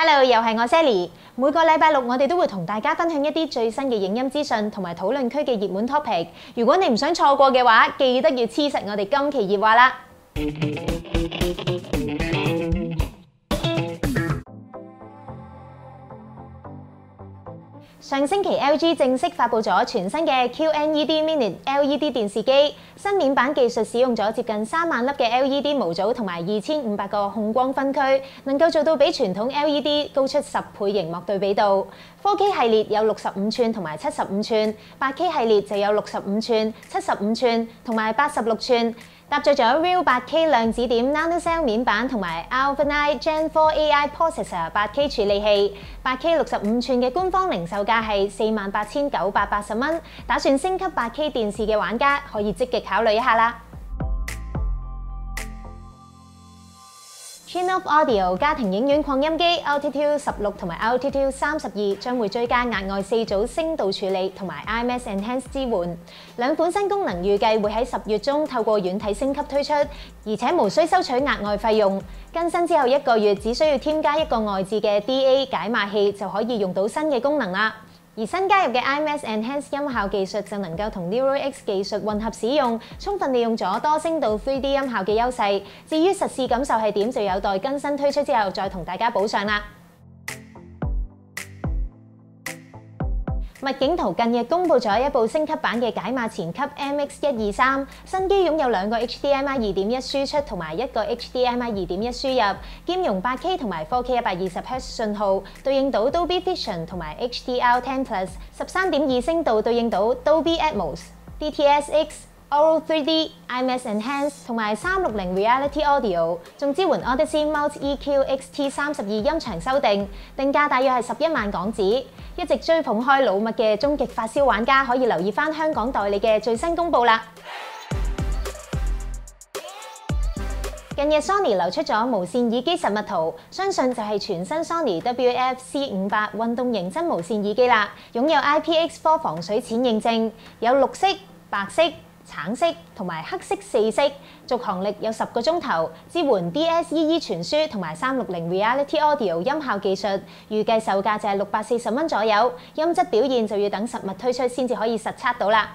Hello， 又係我 Sally。每個禮拜六我哋都會同大家分享一啲最新嘅影音資訊同埋討論區嘅熱門 topic。如果你唔想錯過嘅話，記得要黐實我哋今期熱話啦。上星期 LG 正式發布咗全新嘅 QNED Mini LED 電視機，新面板技術使用咗接近3萬粒嘅 LED 模組同埋2500個控光分區，能夠做到比傳統 LED 高出10倍螢幕對比度。4K 系列有65寸同埋75寸，8K 系列就有65寸、75寸同埋86寸。搭載咗 Real 8K 量子點 NanoCell 面板同埋 Alpine Gen 4 AI Processor 8K 處理器，8K 65寸嘅官方零售價係48,980蚊。打算升級 8K 電視嘅玩家可以積極考慮一下啦。Chinop Audio 家庭影院擴音機 Altitude 16同埋 Altitude 32將會追加額外4組聲道處理同埋 IMS Enhance 支援，兩款新功能預計會喺10月中透過軟體升級推出，而且無需收取額外費用。更新之後1個月只需要添加一個外置嘅 DA 解碼器就可以用到新嘅功能啦。而新加入嘅 IMS Enhance 音效技術就能夠同 NeuroX 技術混合使用，充分利用咗多聲道 3D 音效嘅優勢。至於實試感受係點，就有待更新推出之後再同大家補上啦。物景圖近日公布咗一部升級版嘅解碼前級 MX123， 新機擁有2個 HDMI 2.1 輸出同埋1個 HDMI 2.1 輸入，兼容 8K 同埋 4K 120Hz 信號，對應到 Dolby Vision 同埋 HDR10 Plus， 13.2 聲道對應到 Dolby Atmos、DTS:X、Aural 3D、IMS Enhance 同埋360 Reality Audio， 仲支援 Odyssey Multi EQ XT32 音場修訂，定價大約係11萬港紙。一直追捧開老麥嘅終極發燒玩家可以留意返香港代理嘅最新公佈啦。近日 Sony 流出咗無線耳機實物圖，相信就係全新 Sony WF-C58 運動型真無線耳機啦，擁有 IPX4 防水濺認證，有綠色、白色、橙色同埋黑色4色，續航力有10個鐘頭，支援 DSEE 傳輸同埋360 Reality Audio 音效技術，預計售價就係640蚊左右，音質表現就要等實物推出先至可以實測到啦。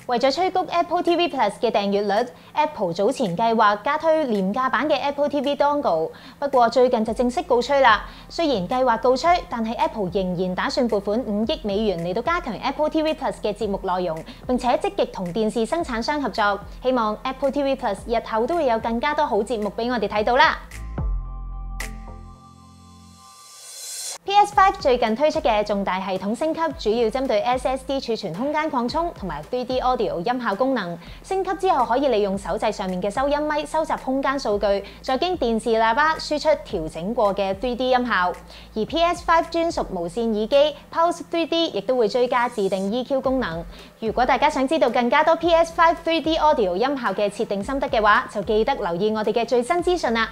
為咗催谷 Apple TV Plus 嘅訂閱率 ，Apple 早前計劃加推廉價版嘅 Apple TV Dongle， 不過最近就正式告吹啦。雖然計劃告吹，但係 Apple 仍然打算撥款5億美元嚟到加強 Apple TV Plus 嘅節目內容，並且積極同電視生產商合作，希望 Apple TV Plus 日後都會有更加多好節目俾我哋睇到啦。PS5 最近推出嘅重大系統升級，主要針對 SSD 儲存空間擴充同埋 3D Audio 音效功能。升級之後可以利用手掣上面嘅收音咪收集空間數據，再經電視喇叭輸出調整過嘅 3D 音效。而 PS5 專屬無線耳機 Pulse 3D 亦都會追加自定 EQ 功能。如果大家想知道更加多 PS5 3D Audio 音效嘅設定心得嘅話，就記得留意我哋嘅最新資訊啦。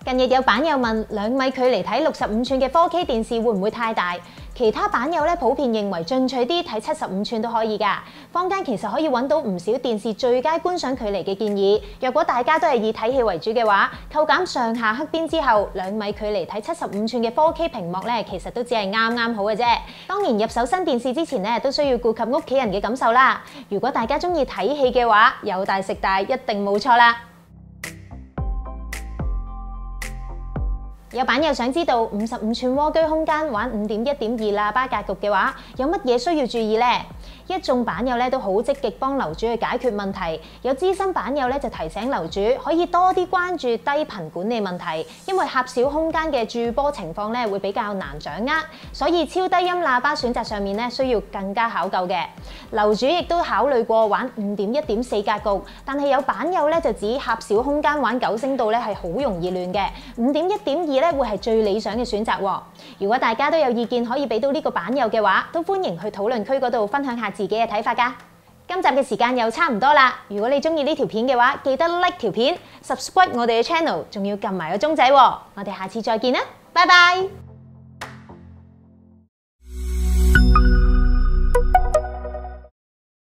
近日有版友問2米距離睇65寸嘅 4K 電視會唔會太大？其他版友普遍認為進取啲睇75寸都可以㗎。坊間其實可以揾到唔少電視最佳觀賞距離嘅建議。若果大家都係以睇戲為主嘅話，扣減上下黑邊之後，2米距離睇75寸嘅 4K 屏幕其實都只係啱啱好嘅啫。當然入手新電視之前都需要顧及屋企人嘅感受啦。如果大家鍾意睇戲嘅話，有大食大一定冇錯啦。有版友想知道55寸蝸居空間玩5.1.2喇叭格局嘅話，有乜嘢需要注意呢？一眾版友都好積極幫樓主去解決問題。有資深版友就提醒樓主可以多啲關注低頻管理問題，因為狹小空間嘅駐波情況會比較難掌握，所以超低音喇叭選擇上面需要更加考究嘅。樓主亦都考慮過玩5.1.4格局，但係有版友就指狹小空間玩9聲道係好容易亂嘅，5.1.2會係最理想嘅選擇喎。如果大家都有意見可以俾到呢個版友嘅話，都歡迎去討論區嗰度分享下自己嘅睇法㗎。今集嘅時間又差唔多啦，如果你中意呢條片嘅話，記得 like 條片 ，subscribe 我哋嘅 channel， 仲要撳埋個鐘仔喎。我哋下次再見啦，拜拜。